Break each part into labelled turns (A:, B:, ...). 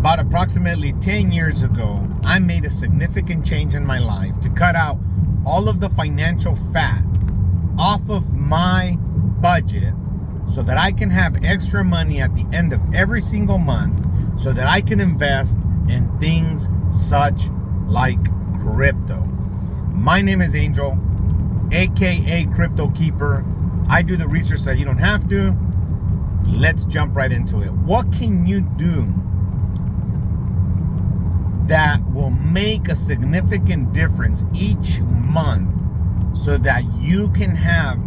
A: About approximately 10 years ago, I made a significant change in my life to cut out all of the financial fat off of my budget so that I can have extra money at the end of every single month so that I can invest in things such like crypto. My name is Angel, aka Crypto Keeper. I do the research so you don't have to. Let's jump right into it. What can you do that will make a significant difference each month so that you can have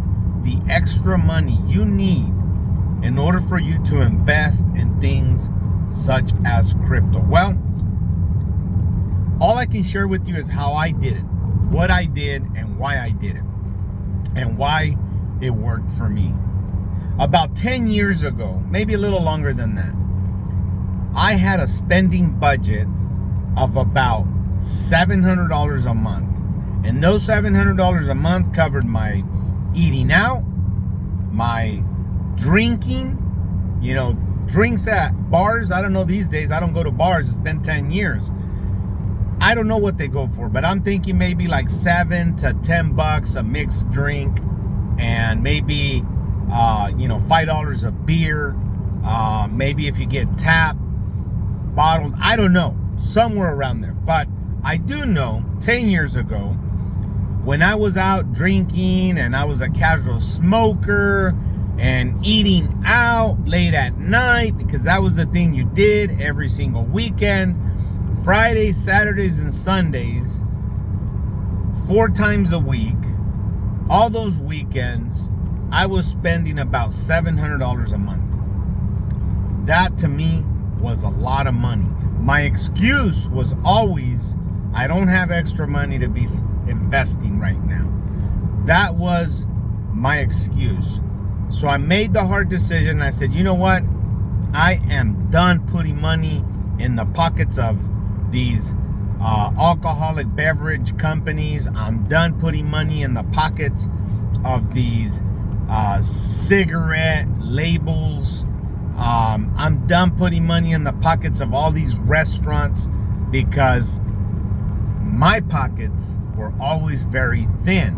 A: the extra money you need in order for you to invest in things such as crypto? Well, all I can share with you is how I did it, what I did, and why I did it, and why it worked for me. About 10 years ago, maybe a little longer than that, I had a spending budget of about $700 a month. And those $700 a month covered my eating out, my drinking, drinks at bars. I don't know these days. I don't go to bars. It's been 10 years. I don't know what they go for, but I'm thinking maybe like $7 to $10 a mixed drink, and maybe $5 a beer. Maybe if you get tap, bottled, I don't know, somewhere around there. But I do know 10 years ago, when I was out drinking and I was a casual smoker and eating out late at night, because that was the thing you did every single weekend, Fridays, Saturdays, and Sundays, 4 times a week, all those weekends, I was spending about $700 a month. That to me was a lot of money. My excuse was always, I don't have extra money to be investing right now. That was my excuse. So I made the hard decision. I said, you know what? I am done putting money in the pockets of these alcoholic beverage companies. I'm done putting money in the pockets of these cigarette labels. I'm done putting money in the pockets of all these restaurants, because my pockets were always very thin.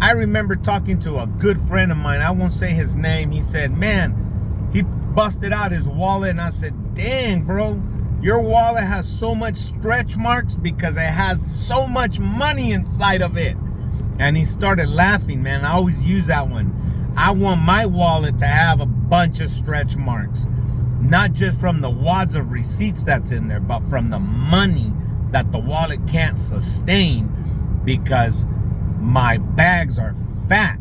A: I remember talking to a good friend of mine. I won't say his name. He said, man, he busted out his wallet, and I said, dang, bro, your wallet has so much stretch marks because it has so much money inside of it. And he started laughing, man. I always use that one. I want my wallet to have a bunch of stretch marks, not just from the wads of receipts that's in there, but from the money that the wallet can't sustain because my bags are fat.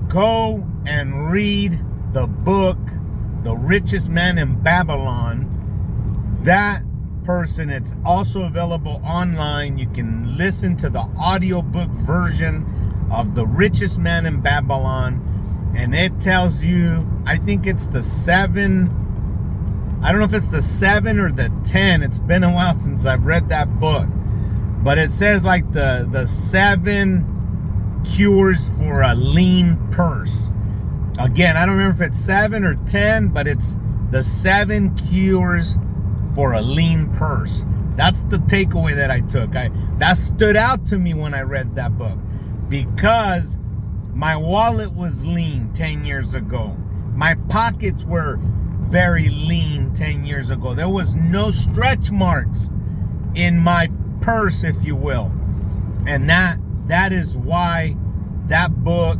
A: Go and read the book, The Richest Man in Babylon. That person, it's also available online. You can listen to the audiobook version of The Richest Man in Babylon, and it tells you, I think it's the 7, I don't know if it's the 7 or the 10. It's been a while since I've read that book, but it says like the 7 cures for a lean purse. Again, I don't remember if it's 7 or 10, but it's the 7 cures for a lean purse. That's the takeaway that I took. That stood out to me when I read that book, because my wallet was lean 10 years ago. My pockets were very lean 10 years ago. There was no stretch marks in my purse, if you will. And that is why that book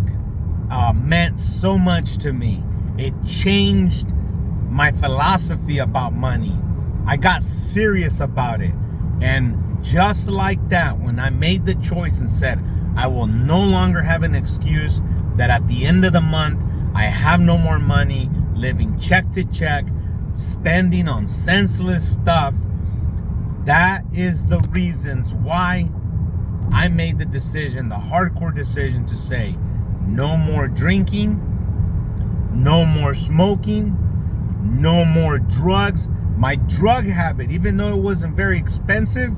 A: meant so much to me. It changed my philosophy about money. I got serious about it. And just like that, when I made the choice and said, I will no longer have an excuse that at the end of the month, I have no more money, living check to check, spending on senseless stuff. That is the reasons why I made the decision, the hardcore decision, to say no more drinking, no more smoking, no more drugs. My drug habit, even though it wasn't very expensive,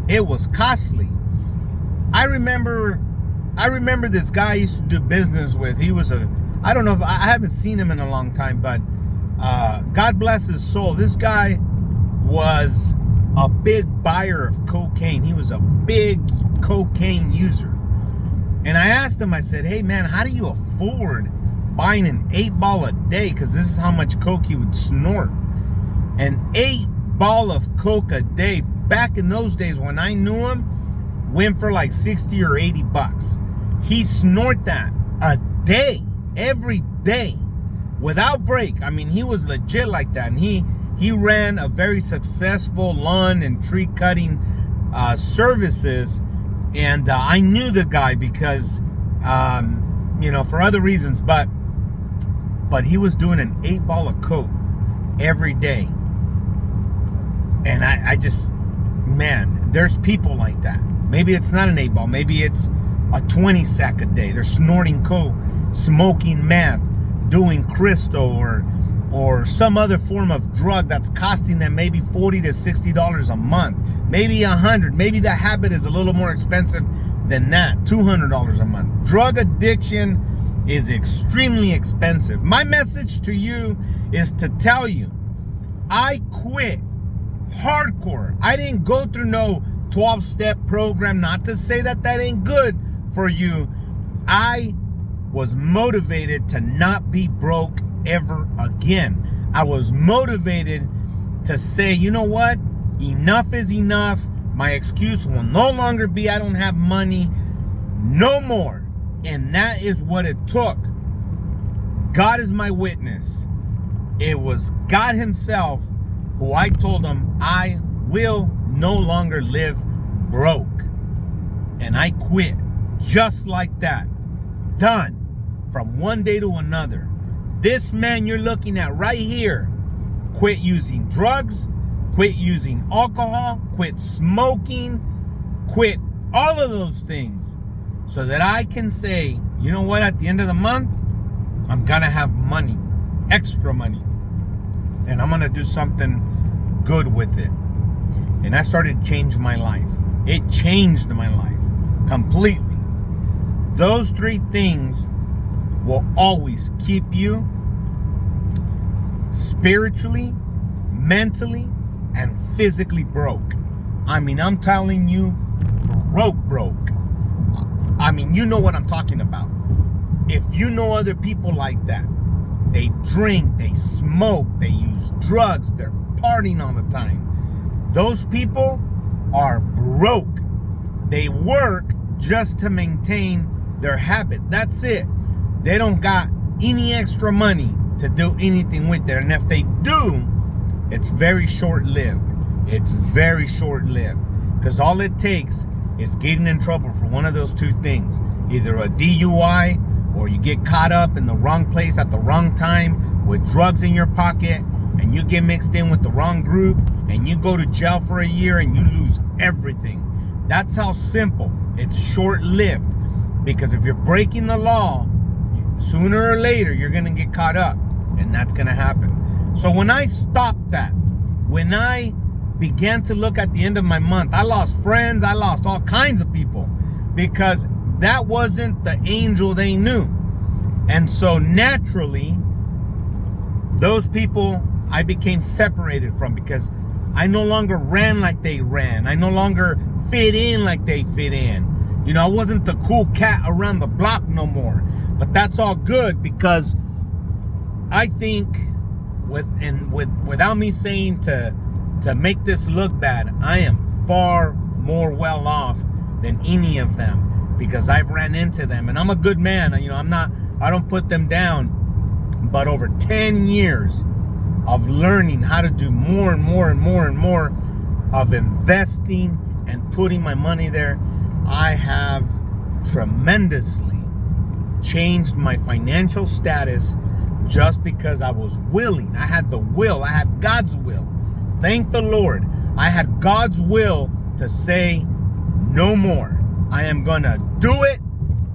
A: it was costly. I remember this guy I used to do business with. He was I don't know if I haven't seen him in a long time, but God bless his soul. This guy was a big buyer of cocaine. He was a big cocaine user. And I asked him, I said, hey man, how do you afford buying an 8-ball a day? Because this is how much coke he would snort. An 8-ball of coke a day, back in those days when I knew him, went for like 60 or 80 bucks. He snort that a day, every day, without break. I mean, he was legit like that. And he ran a very successful lawn and tree cutting services. And I knew the guy because, for other reasons, but he was doing an 8-ball of coke every day. And I just, man, there's people like that. Maybe it's not an 8-ball. Maybe it's a 20 sack a day. They're snorting coke, smoking meth, doing crystal or some other form of drug that's costing them maybe $40 to $60 a month, maybe $100. Maybe the habit is a little more expensive than that, $200 a month. Drug addiction is extremely expensive. My message to you is to tell you, I quit hardcore. I didn't go through no 12-step program. Not to say that ain't good for you. I was motivated to not be broke ever again. I was motivated to say, you know what? Enough is enough. My excuse will no longer be I don't have money. No more. And that is what it took. God is my witness. It was God himself who I told him I will no longer live broke. And I quit just like that. Done. From one day to another. This man you're looking at right here quit using drugs, quit using alcohol, quit smoking, quit all of those things so that I can say, you know what, at the end of the month, I'm gonna have money, extra money, and I'm gonna do something good with it. And I started to change my life. It changed my life completely. Those 3 things will always keep you spiritually, mentally, and physically broke. I mean, I'm telling you, broke. I mean, you know what I'm talking about. If you know other people like that, they drink, they smoke, they use drugs, they're partying all the time. Those people are broke. They work just to maintain their habit. That's it. They don't got any extra money to do anything with it. And if they do, it's very short-lived. It's very short-lived. Because all it takes is getting in trouble for one of those 2 things. Either a DUI, or you get caught up in the wrong place at the wrong time with drugs in your pocket, and you get mixed in with the wrong group, and you go to jail for a year and you lose everything. That's how simple. It's short-lived. Because if you're breaking the law, sooner or later you're gonna get caught up, and that's gonna happen. So when I stopped that, when I began to look at the end of my month, I lost friends, I lost all kinds of people because that wasn't the angel they knew. And so naturally, those people I became separated from because I no longer ran like they ran. I no longer fit in like they fit in. You know, I wasn't the cool cat around the block no more. But that's all good because I think, without me saying to make this look bad, I am far more well off than any of them because I've ran into them, and I'm a good man. You know, I don't put them down. But over 10 years of learning how to do more and more and more and more of investing and putting my money there, I have tremendously changed my financial status just because I was willing. I had the will. I had God's will. Thank the Lord. I had God's will to say no more. I am going to do it,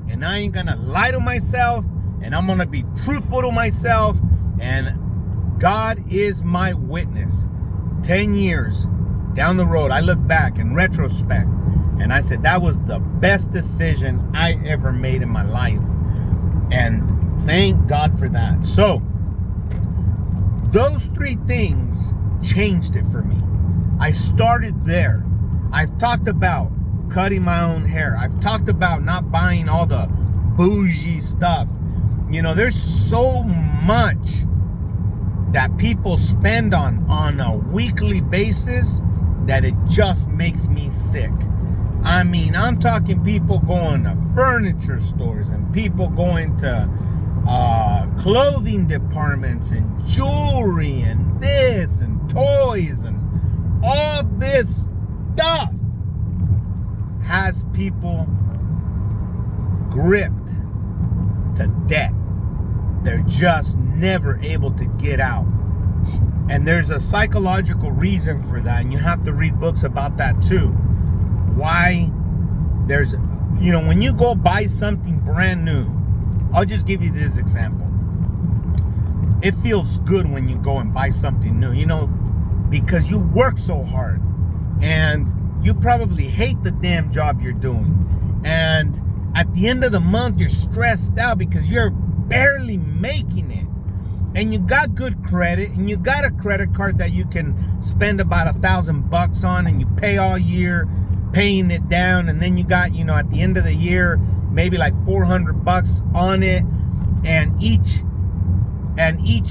A: and I ain't going to lie to myself, and I'm going to be truthful to myself, and God is my witness. 10 years down the road, I look back in retrospect, and I said that was the best decision I ever made in my life. And thank God for that. So, those 3 things changed it for me. I started there. I've talked about cutting my own hair. I've talked about not buying all the bougie stuff. You know, there's so much that people spend on a weekly basis that it just makes me sick. I mean, I'm talking people going to furniture stores and people going to clothing departments and jewelry and this and toys and all this stuff has people gripped to debt. They're just never able to get out. And there's a psychological reason for that, and you have to read books about that too. Why there's, you know, when you go buy something brand new, I'll just give you this example. It feels good when you go and buy something new, you know, because you work so hard and you probably hate the damn job you're doing. And at the end of the month, you're stressed out because you're barely making it. And you got good credit and you got a credit card that you can spend about $1,000 on, and you pay all year paying it down. And then you got, you know, at the end of the year, maybe like $400 on it. And each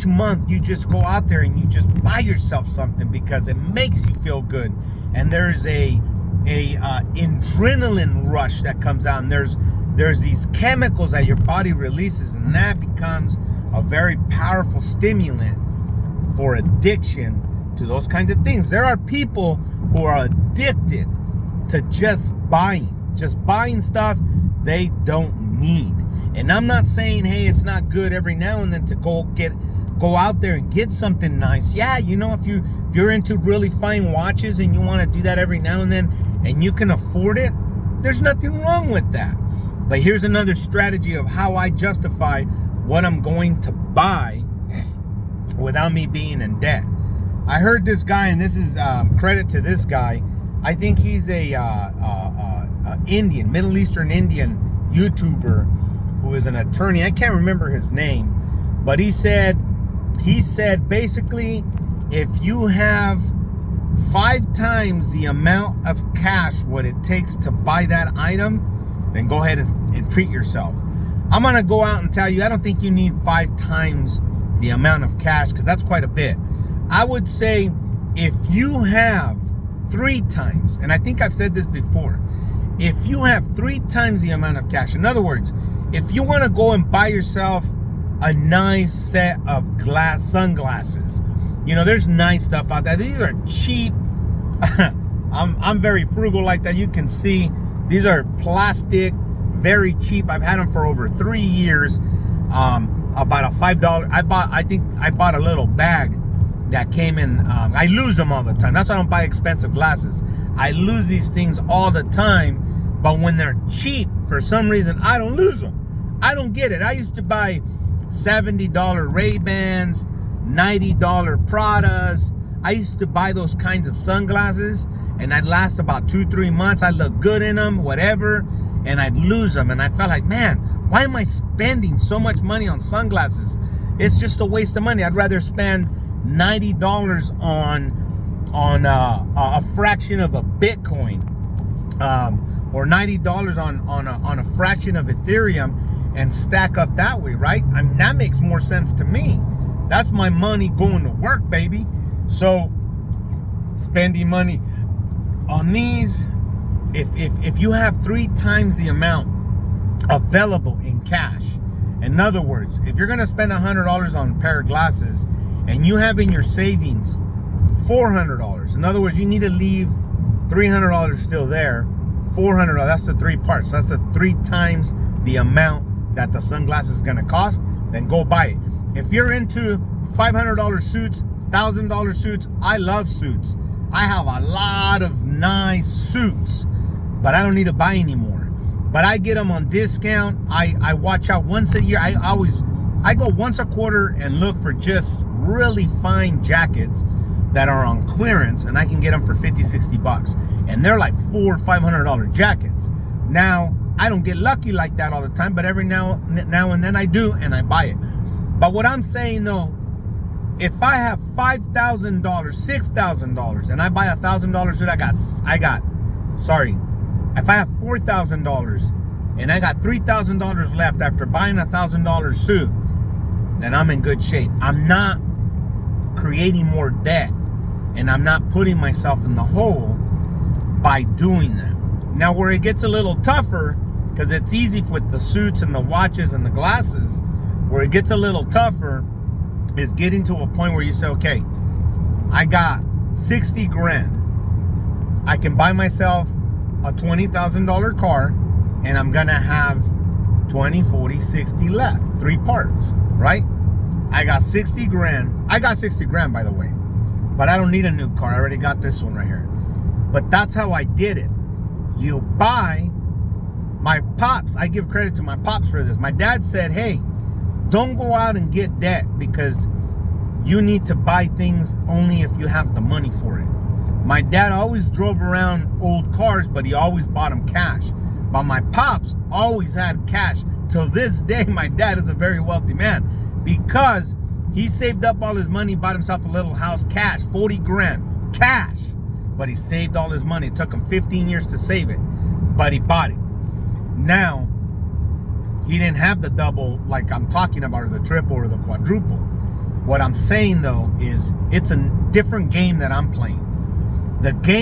A: month you just go out there and you just buy yourself something because it makes you feel good. And there's a adrenaline rush that comes out, and there's these chemicals that your body releases, and that becomes a very powerful stimulant for addiction to those kinds of things. There are people who are addicted to just buying stuff they don't need. And I'm not saying, hey, it's not good every now and then to go out there and get something nice. Yeah, you know, if you're into really fine watches and you want to do that every now and then and you can afford it, there's nothing wrong with that. But here's another strategy of how I justify what I'm going to buy without me being in debt. I heard this guy, and this is credit to this guy. I think he's a Indian, Middle Eastern Indian YouTuber who is an attorney. I can't remember his name, but he said basically, if you have 5 times the amount of cash what it takes to buy that item, then go ahead and treat yourself. I'm gonna go out and tell you, I don't think you need 5 times the amount of cash, because that's quite a bit. I would say if you have 3 times, and I think I've said this before, if you have 3 times the amount of cash, in other words, if you want to go and buy yourself a nice set of sunglasses, you know, there's nice stuff out there. These are cheap. I'm very frugal like that. You can see these are plastic, very cheap. I've had them for over 3 years. About a $5. I think I bought a little bag that came in. I lose them all the time. That's why I don't buy expensive glasses. I lose these things all the time. But when they're cheap, for some reason, I don't lose them. I don't get it. I used to buy $70 Ray-Bans, $90 Pradas. I used to buy those kinds of sunglasses, and I'd last about 2-3 months. I'd look good in them, whatever, and I'd lose them. And I felt like, man, why am I spending so much money on sunglasses? It's just a waste of money. I'd rather spend $90 on a fraction of a Bitcoin, or $90 on a fraction of Ethereum, and stack up that way, right? I mean, that makes more sense to me. That's my money going to work, baby. So spending money on these, if you have 3 times the amount available in cash, in other words, if you're gonna spend $100 on a pair of glasses and you have in your savings $400, in other words, you need to leave $300 still there, $400, that's the 3 parts. So that's the 3 times the amount that the sunglasses is gonna cost. Then go buy it. If you're into $500 suits, $1,000 suits, I love suits. I have a lot of nice suits, but I don't need to buy anymore. But I get them on discount. I watch out once a year. I go once a quarter and look for just really fine jackets that are on clearance, and I can get them for $50-$60, and they're like $400 or $500 jackets. Now, I don't get lucky like that all the time, but every now and then I do, and I buy it. But what I'm saying though if I have $5,000, $6,000, and I buy $1,000 suit, if I have $4,000 and I got $3,000 left after buying $1,000 suit, then I'm in good shape. I'm not creating more debt, and I'm not putting myself in the hole by doing that. Now, where it gets a little tougher, because it's easy with the suits and the watches and the glasses, where it gets a little tougher is getting to a point where you say, okay, I got 60 grand. I can buy myself a $20,000 car, and I'm gonna have 20, 40, 60 left. 3 parts, right? I got 60 grand. I got 60 grand, by the way. But I don't need a new car. I already got this one right here. But that's how I did it. You buy. My pops, I give credit to my pops for this. My dad said, hey, don't go out and get debt, because you need to buy things only if you have the money for it. My dad always drove around old cars, but he always bought them cash. But my pops always had cash. Till this day, my dad is a very wealthy man, because he saved up all his money, bought himself a little house cash, 40 grand cash. But he saved all his money. It took him 15 years to save it, but he bought it. Now, he didn't have the double like I'm talking about, or the triple or the quadruple. What I'm saying, though, is it's a different game that I'm playing. The game